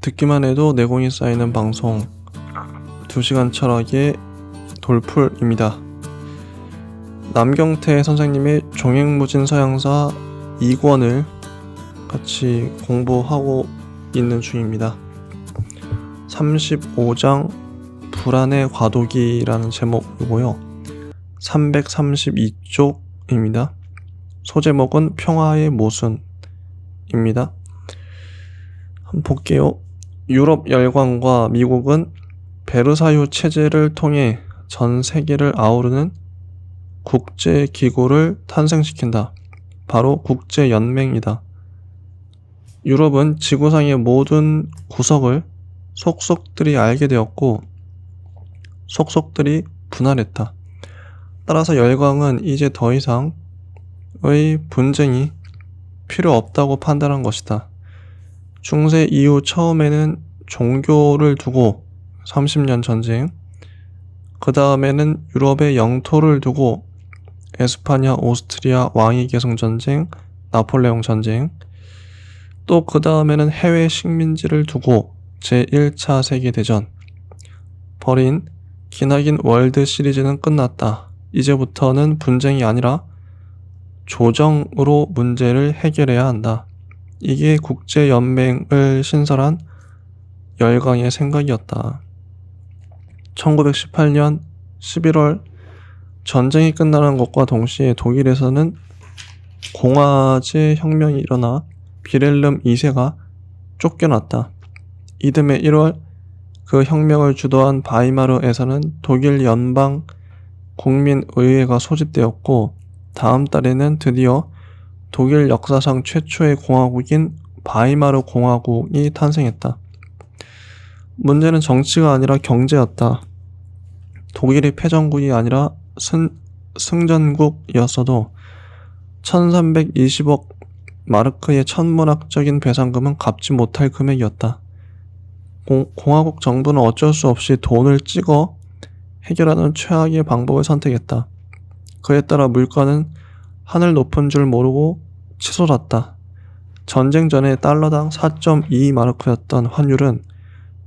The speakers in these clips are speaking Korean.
듣기만 해도 내공이 쌓이는 방송 2시간 철학의 돌풀입니다. 남경태 선생님의 종횡무진 서양사 2권을 같이 공부하고 있는 중입니다. 35장 불안의 과도기라는 제목이고요. 332쪽입니다. 소제목은 평화의 모순입니다. 한번 볼게요. 유럽 열강과 미국은 베르사유 체제를 통해 전 세계를 아우르는 국제기구를 탄생시킨다. 바로 국제연맹이다. 유럽은 지구상의 모든 구석을 속속들이 알게 되었고 속속들이 분할했다. 따라서 열강은 이제 더 이상의 분쟁이 필요 없다고 판단한 것이다. 중세 이후 처음에는 종교를 두고 30년 전쟁, 그 다음에는 유럽의 영토를 두고 에스파냐, 오스트리아 왕위 계승 전쟁, 나폴레옹 전쟁, 또 그 다음에는 해외 식민지를 두고 제1차 세계대전, 벌인 기나긴 월드 시리즈는 끝났다. 이제부터는 분쟁이 아니라 조정으로 문제를 해결해야 한다. 이게 국제연맹을 신설한 열강의 생각이었다. 1918년 11월 전쟁이 끝나는 것과 동시에 독일에서는 공화제 혁명이 일어나 비렐름 2세가 쫓겨났다. 이듬해 1월 그 혁명을 주도한 바이마르에서는 독일 연방 국민의회가 소집되었고 다음 달에는 드디어 독일 역사상 최초의 공화국인 바이마르 공화국이 탄생했다. 문제는 정치가 아니라 경제였다. 독일이 패전국이 아니라 승전국이었어도 1320억 마르크의 천문학적인 배상금은 갚지 못할 금액이었다. 공화국 정부는 어쩔 수 없이 돈을 찍어 해결하는 최악의 방법을 선택했다. 그에 따라 물가는 하늘 높은 줄 모르고 치솟았다. 전쟁 전에 달러당 4.2마르크였던 환율은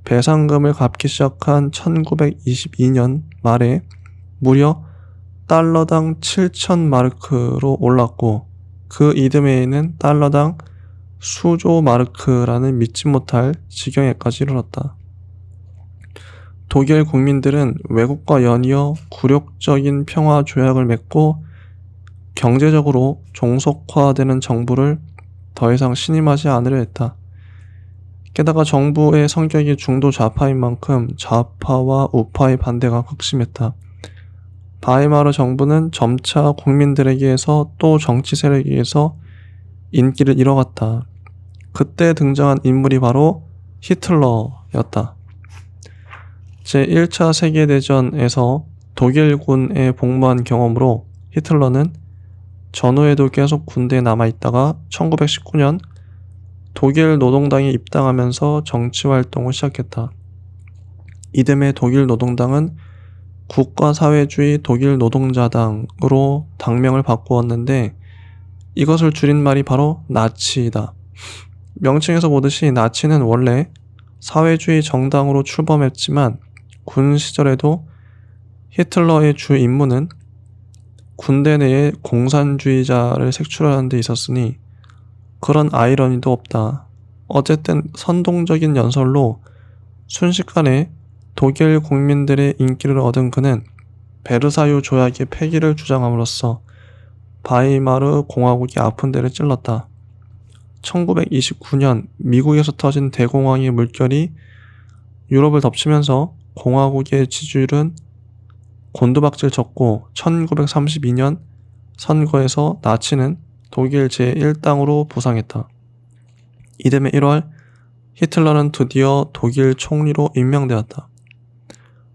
배상금을 갚기 시작한 1922년 말에 무려 달러당 7,000마르크로 올랐고 그 이듬해에는 달러당 수조 마르크라는 믿지 못할 지경에까지 이르렀다. 독일 국민들은 외국과 연이어 굴욕적인 평화 조약을 맺고 경제적으로 종속화되는 정부를 더 이상 신임하지 않으려 했다. 게다가 정부의 성격이 중도 좌파인 만큼 좌파와 우파의 반대가 극심했다. 바이마르 정부는 점차 국민들에게서 또 정치 세력에게서 인기를 잃어갔다. 그때 등장한 인물이 바로 히틀러였다. 제1차 세계대전에서 독일군에 복무한 경험으로 히틀러는 전후에도 계속 군대에 남아있다가 1919년 독일 노동당에 입당하면서 정치활동을 시작했다. 이듬해 독일 노동당은 국가사회주의 독일 노동자당으로 당명을 바꾸었는데 이것을 줄인 말이 바로 나치이다. 명칭에서 보듯이 나치는 원래 사회주의 정당으로 출범했지만 군 시절에도 히틀러의 주 임무는 군대 내에 공산주의자를 색출하는 데 있었으니 그런 아이러니도 없다. 어쨌든 선동적인 연설로 순식간에 독일 국민들의 인기를 얻은 그는 베르사유 조약의 폐기를 주장함으로써 바이마르 공화국이 아픈 데를 찔렀다. 1929년 미국에서 터진 대공황의 물결이 유럽을 덮치면서 공화국의 지지율은 곤두박질 쳤고 1932년 선거에서 나치는 독일 제1당으로 부상했다. 이듬해 1월 히틀러는 드디어 독일 총리로 임명되었다.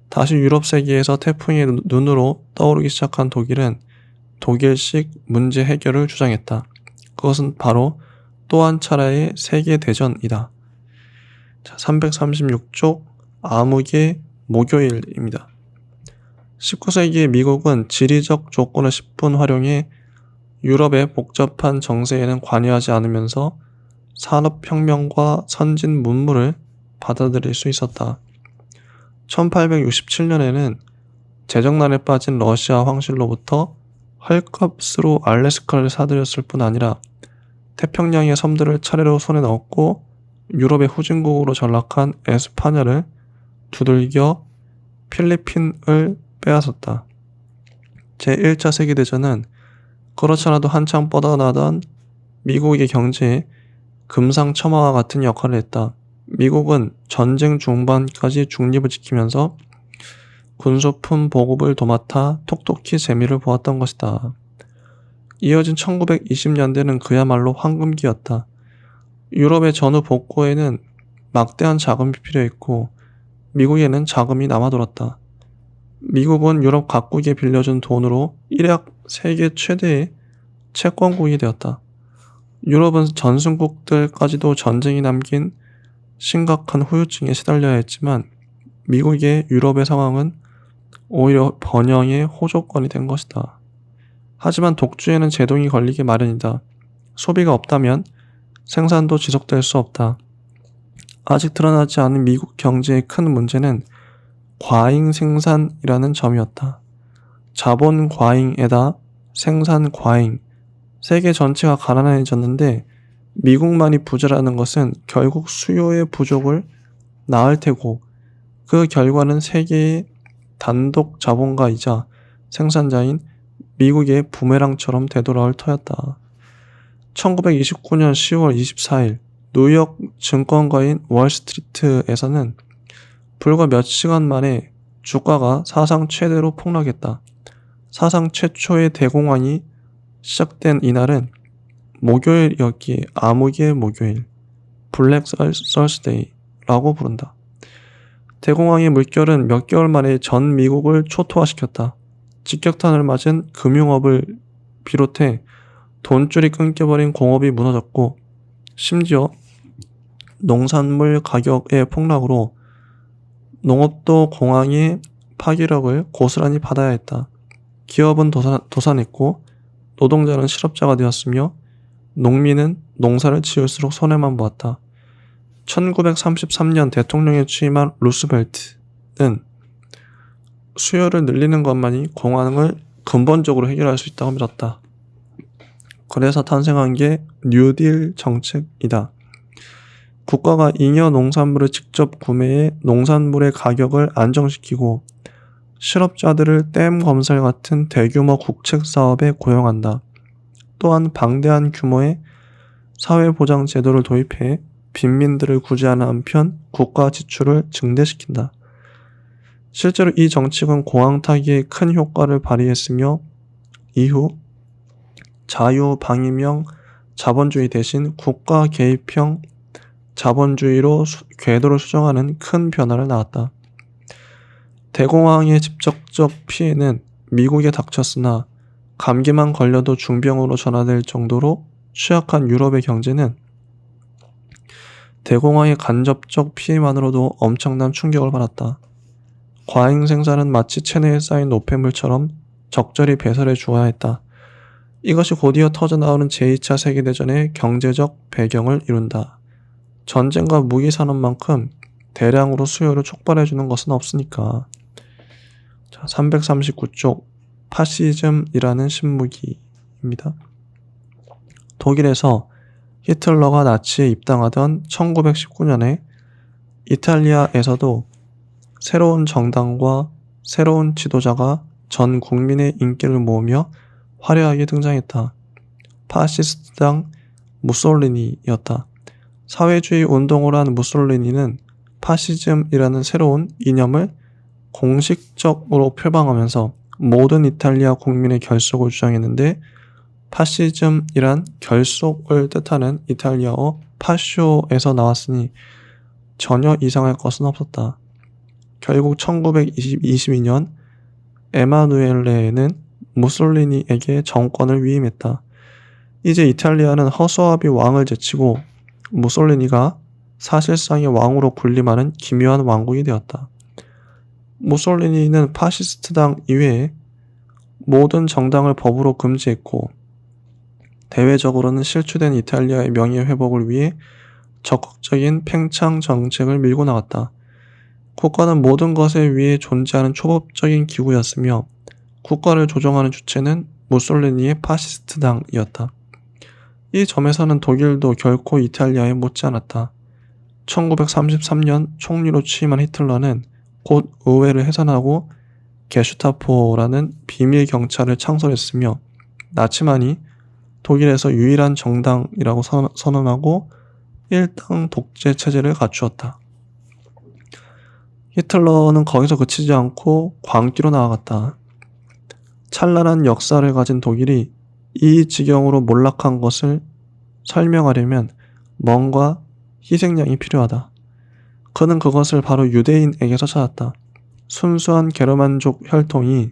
다시 유럽 세계에서 태풍의 눈으로 떠오르기 시작한 독일은 독일식 문제 해결을 주장했다. 그것은 바로 또 한 차례의 세계대전이다. 336쪽 암흑의 목요일입니다. 19세기의 미국은 지리적 조건을 10분 활용해 유럽의 복잡한 정세에는 관여하지 않으면서 산업혁명과 선진 문물을 받아들일 수 있었다. 1867년에는 재정난에 빠진 러시아 황실로부터 헐값으로 알래스카를 사들였을 뿐 아니라 태평양의 섬들을 차례로 손에 넣었고 유럽의 후진국으로 전락한 에스파냐를 두들겨 필리핀을 빼앗았다. 제1차 세계대전은 그렇지 않아도 한창 뻗어나던 미국의 경제에 금상첨화와 같은 역할을 했다. 미국은 전쟁 중반까지 중립을 지키면서 군소품 보급을 도맡아 톡톡히 재미를 보았던 것이다. 이어진 1920년대는 그야말로 황금기였다. 유럽의 전후 복구에는 막대한 자금이 필요했고 미국에는 자금이 남아돌았다. 미국은 유럽 각국에 빌려준 돈으로 일약 세계 최대의 채권국이 되었다. 유럽은 전승국들까지도 전쟁이 남긴 심각한 후유증에 시달려야 했지만 미국의 유럽의 상황은 오히려 번영의 호조건이 된 것이다. 하지만 독주에는 제동이 걸리기 마련이다. 소비가 없다면 생산도 지속될 수 없다. 아직 드러나지 않은 미국 경제의 큰 문제는 과잉 생산이라는 점이었다. 자본 과잉에다 생산 과잉, 세계 전체가 가난해졌는데 미국만이 부자라는 것은 결국 수요의 부족을 낳을 테고 그 결과는 세계의 단독 자본가이자 생산자인 미국의 부메랑처럼 되돌아올 터였다. 1929년 10월 24일 뉴욕 증권가인 월스트리트에서는 불과 몇 시간 만에 주가가 사상 최대로 폭락했다. 사상 최초의 대공황이 시작된 이날은 목요일이었기에 암흑의 목요일, 블랙 서스데이라고 부른다. 대공황의 물결은 몇 개월 만에 전 미국을 초토화시켰다. 직격탄을 맞은 금융업을 비롯해 돈줄이 끊겨버린 공업이 무너졌고 심지어 농산물 가격의 폭락으로 농업도 공황의 파괴력을 고스란히 받아야 했다. 기업은 도산했고 노동자는 실업자가 되었으며 농민은 농사를 지을수록 손해만 보았다. 1933년 대통령에 취임한 루스벨트는 수요를 늘리는 것만이 공황을 근본적으로 해결할 수 있다고 믿었다. 그래서 탄생한 게 뉴딜 정책이다. 국가가 잉여 농산물을 직접 구매해 농산물의 가격을 안정시키고 실업자들을 댐 건설 같은 대규모 국책 사업에 고용한다. 또한 방대한 규모의 사회보장 제도를 도입해 빈민들을 구제하는 한편 국가 지출을 증대시킨다. 실제로 이 정책은 공황 타기에 큰 효과를 발휘했으며 이후 자유방임형 자본주의 대신 국가 개입형 자본주의로 궤도를 수정하는 큰 변화를 낳았다. 대공황의 직접적 피해는 미국에 닥쳤으나 감기만 걸려도 중병으로 전화될 정도로 취약한 유럽의 경제는 대공황의 간접적 피해만으로도 엄청난 충격을 받았다. 과잉 생산은 마치 체내에 쌓인 노폐물처럼 적절히 배설해 주어야 했다. 이것이 곧이어 터져나오는 제2차 세계대전의 경제적 배경을 이룬다. 전쟁과 무기산업만큼 대량으로 수요를 촉발해주는 것은 없으니까. 339쪽 파시즘이라는 신무기입니다. 독일에서 히틀러가 나치에 입당하던 1919년에 이탈리아에서도 새로운 정당과 새로운 지도자가 전 국민의 인기를 모으며 화려하게 등장했다. 파시스트당 무솔리니였다. 사회주의 운동을 한 무솔리니는 파시즘이라는 새로운 이념을 공식적으로 표방하면서 모든 이탈리아 국민의 결속을 주장했는데 파시즘이란 결속을 뜻하는 이탈리아어 파쇼에서 나왔으니 전혀 이상할 것은 없었다. 결국 1922년 에마누엘레는 무솔리니에게 정권을 위임했다. 이제 이탈리아는 허수아비 왕을 제치고 무솔리니가 사실상의 왕으로 군림하는 기묘한 왕국이 되었다. 무솔리니는 파시스트당 이외에 모든 정당을 법으로 금지했고 대외적으로는 실추된 이탈리아의 명예 회복을 위해 적극적인 팽창 정책을 밀고 나갔다. 국가는 모든 것에 위에 존재하는 초법적인 기구였으며 국가를 조종하는 주체는 무솔리니의 파시스트당이었다. 이 점에서는 독일도 결코 이탈리아에 못지않았다. 1933년 총리로 취임한 히틀러는 곧 의회를 해산하고 게슈타포라는 비밀 경찰을 창설했으며 나치만이 독일에서 유일한 정당이라고 선언하고 일당 독재 체제를 갖추었다. 히틀러는 거기서 그치지 않고 광기로 나아갔다. 찬란한 역사를 가진 독일이 이 지경으로 몰락한 것을 설명하려면 뭔가 희생양이 필요하다. 그는 그것을 바로 유대인에게서 찾았다. 순수한 게르만족 혈통이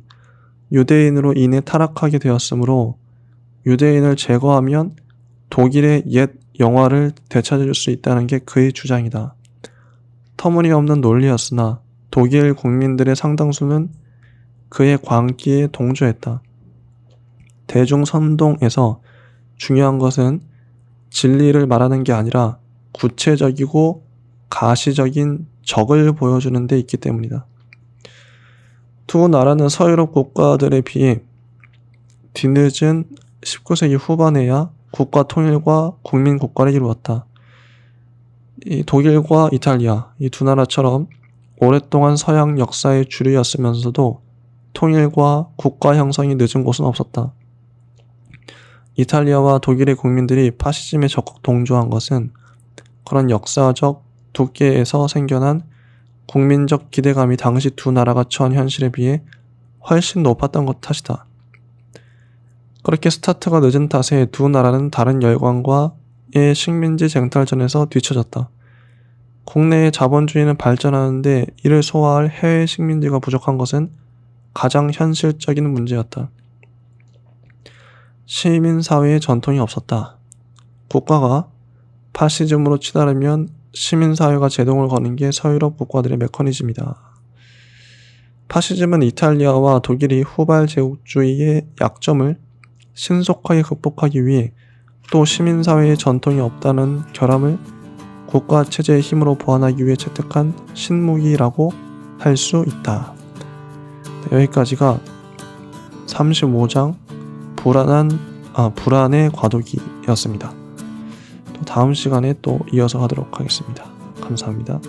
유대인으로 인해 타락하게 되었으므로 유대인을 제거하면 독일의 옛 영화를 되찾을 수 있다는 게 그의 주장이다. 터무니없는 논리였으나 독일 국민들의 상당수는 그의 광기에 동조했다. 대중선동에서 중요한 것은 진리를 말하는 게 아니라 구체적이고 가시적인 적을 보여주는 데 있기 때문이다. 두 나라는 서유럽 국가들에 비해 뒤늦은 19세기 후반에야 국가 통일과 국민 국가를 이루었다. 이 독일과 이탈리아, 이 두 나라처럼 오랫동안 서양 역사의 주류였으면서도 통일과 국가 형성이 늦은 곳은 없었다. 이탈리아와 독일의 국민들이 파시즘에 적극 동조한 것은 그런 역사적 두께에서 생겨난 국민적 기대감이 당시 두 나라가 처한 현실에 비해 훨씬 높았던 것 탓이다. 그렇게 스타트가 늦은 탓에 두 나라는 다른 열강과의 식민지 쟁탈전에서 뒤처졌다. 국내의 자본주의는 발전하는데 이를 소화할 해외 식민지가 부족한 것은 가장 현실적인 문제였다. 시민사회의 전통이 없었다. 국가가 파시즘으로 치달으면 시민사회가 제동을 거는 게 서유럽 국가들의 메커니즘이다. 파시즘은 이탈리아와 독일이 후발 제국주의의 약점을 신속하게 극복하기 위해 또 시민사회의 전통이 없다는 결함을 국가체제의 힘으로 보완하기 위해 채택한 신무기라고 할 수 있다. 네, 여기까지가 35장 불안의 과도기였습니다. 또 다음 시간에 또 이어서 하도록 하겠습니다. 감사합니다.